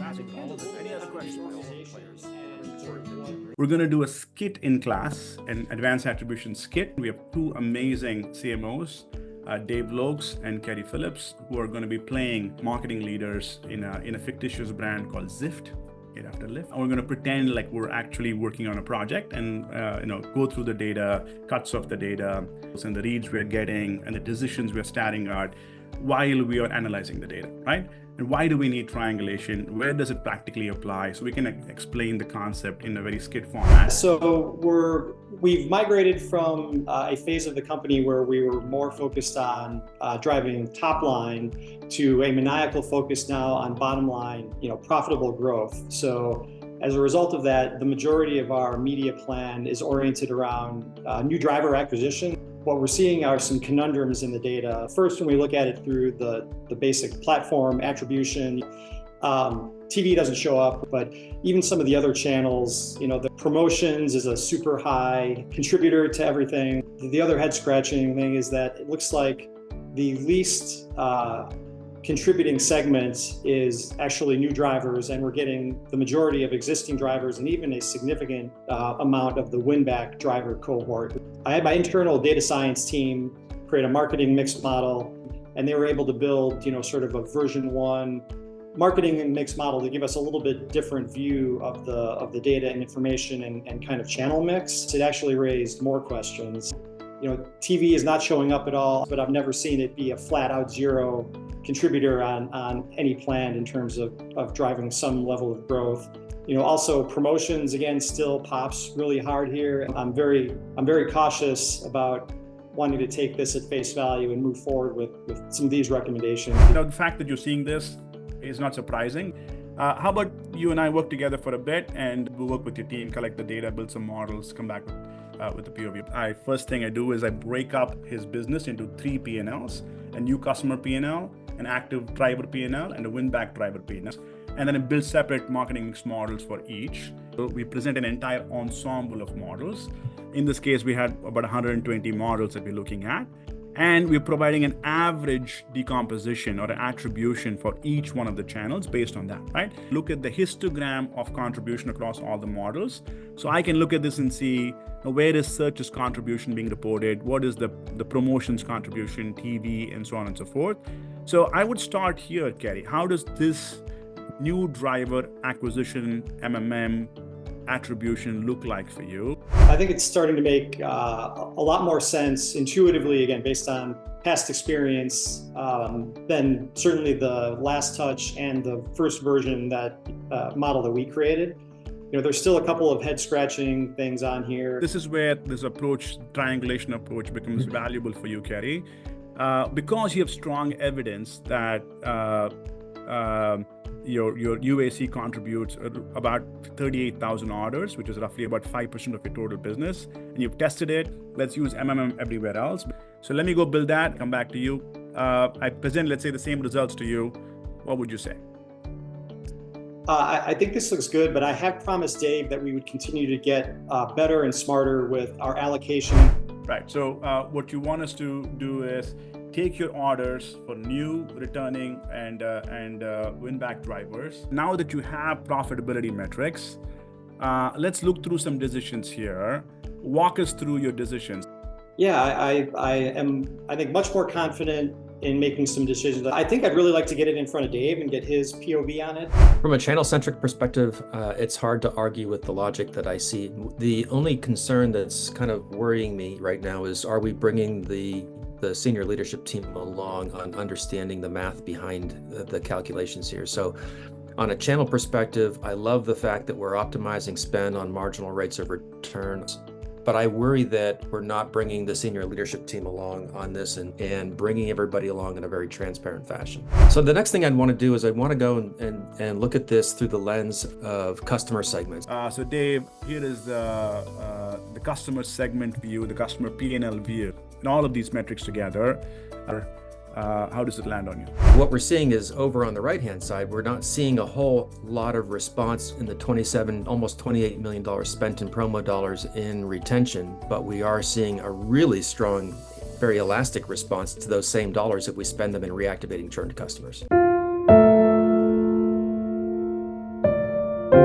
Any other questions? We're going to do a skit in class, an advanced attribution skit. We have two amazing CMOs, Dave Lokes and Keary Phillips, who are going to be playing marketing leaders in a fictitious brand called Zyft. After Lyft. And we're going to pretend like we're actually working on a project and go through the data, cuts of the data, and the reads we're getting and the decisions we're starting at while we are analyzing the data, right? And why do we need triangulation? Where does it practically apply? So we can explain the concept in a very skit format. So we've migrated from a phase of the company where we were more focused on driving top line to a maniacal focus now on bottom line, profitable growth. So as a result of that, the majority of our media plan is oriented around new driver acquisition. What we're seeing are some conundrums in the data. First, when we look at it through the basic platform attribution, TV doesn't show up, but even some of the other channels, the promotions is a super high contributor to everything. The other head scratching thing is that it looks like the least contributing segment is actually new drivers, and we're getting the majority of existing drivers and even a significant amount of the win-back driver cohort. I had my internal data science team create a marketing mix model, and they were able to build, sort of a version 1 marketing and mix model to give us a little bit different view of the data and information and kind of channel mix. It actually raised more questions. TV is not showing up at all, but I've never seen it be a flat out zero contributor on any plan in terms of driving some level of growth. Also promotions, again, still pops really hard here. I'm very cautious about wanting to take this at face value and move forward with some of these recommendations. The fact that you're seeing this is not surprising. How about you and I work together for a bit and we'll work with your team, collect the data, build some models, come back with the POV. First thing I do is I break up his business into 3 P&Ls, a new customer P&L, an active driver P&L, and a win-back driver P&L. And then I build separate marketing mix models for each. So we present an entire ensemble of models. In this case, we had about 120 models that we're looking at. And we're providing an average decomposition or an attribution for each one of the channels based on that, right? Look at the histogram of contribution across all the models. So I can look at this and see where is search's contribution being reported, what is the promotions contribution, TV, and so on and so forth. So I would start here, Keary. How does this new driver acquisition MMM attribution look like for you? I think it's starting to make a lot more sense intuitively, again, based on past experience, than certainly the last touch and the first version model that we created. There's still a couple of head scratching things on here. This is where this approach, triangulation approach, becomes valuable for you, Keary, because you have strong evidence that your UAC contributes about 38,000 orders, which is roughly about 5% of your total business, and you've tested it. Let's use MMM everywhere else. So let me go build that, come back to you. I present, let's say, the same results to you. What would you say? I think this looks good, but I have promised Dave that we would continue to get better and smarter with our allocation. Right, so what you want us to do is take your orders for new, returning, and win-back drivers. Now that you have profitability metrics, let's look through some decisions here. Walk us through your decisions. Yeah, I am, I think, much more confident in making some decisions. I think I'd really like to get it in front of Dave and get his POV on it. From a channel-centric perspective, it's hard to argue with the logic that I see. The only concern that's kind of worrying me right now is, are we bringing the senior leadership team along on understanding the math behind the calculations here? So on a channel perspective, I love the fact that we're optimizing spend on marginal rates of returns, but I worry that we're not bringing the senior leadership team along on this and bringing everybody along in a very transparent fashion. So the next thing I'd want to do is I'd want to go and look at this through the lens of customer segments. So Dave, here is the customer segment view, the customer P&L view, and all of these metrics together. How does it land on you? What we're seeing is over on the right-hand side, we're not seeing a whole lot of response in the almost $28 million spent in promo dollars in retention, but we are seeing a really strong, very elastic response to those same dollars if we spend them in reactivating churned customers.